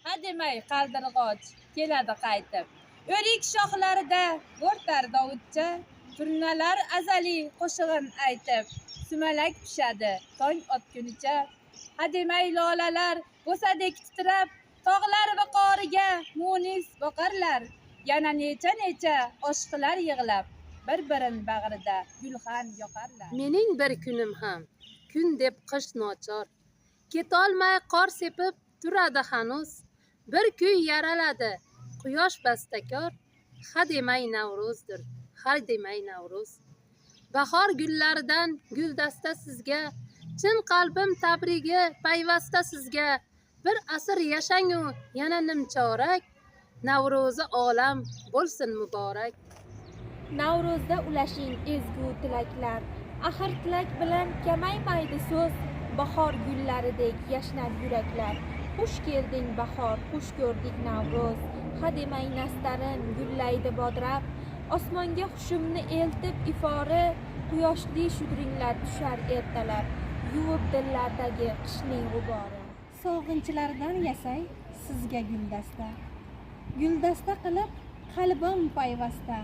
hademay qaldirg'och keladi qaytib. O'rik shoxlarida bo'rtar dovudcha, turnalar azaliy qo'shig'in aytib, sumalak pishadi tong otgunicha. Hademay lolalar bo'sadek titrab, tog'lar viqoriga munis boqarlar. Yana necha oshiqlar yig'lab, bir-birin bag'rida gulxan yoqarlar. Mening bir kunim ham kun deb qish nochor, ketolmay qor sepib turadi hanuz. Bir kuy yaraladi quyosh bastakor, hademay Navruzdir, hademay Navruz. Bahor gullaridan guldasta sizga, chin qalbim tabrigi payvasta sizga. Bir asr yashangu yana nimchorak, Navro'zi olam bo'lsin muborak. Navruzda ulashing ezgu tilaklar, axir tilak bilan kamaymaydi so'z. Bahor gullaridek yashnab yuraklar, xush kelding bahor, xush ko'rdik Navruz. Hademay nastarin gullaydi bodrab, osmonga hushimni eltib ifori, quyoshli shudringlar tushar ertalab, yuvib dillardagi qishning g'ubori. Sog'inchlardan yasay sizga guldasta, guldasta qilib qalbim payvasta.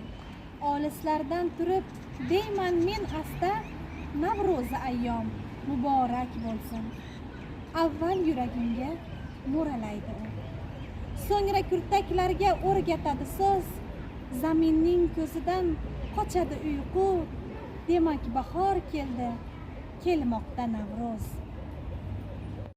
Olislardan turib deyman men asta, Navro'zi ayyom muborak bo'lsin. Avval yuragimga mo'ralaydi u, so'ngra kurtaklarga o'rgatadi so'z. Zaminning ko'zidan qochadi uyqu, demak bahor keldi, kelmoqda Navro'z.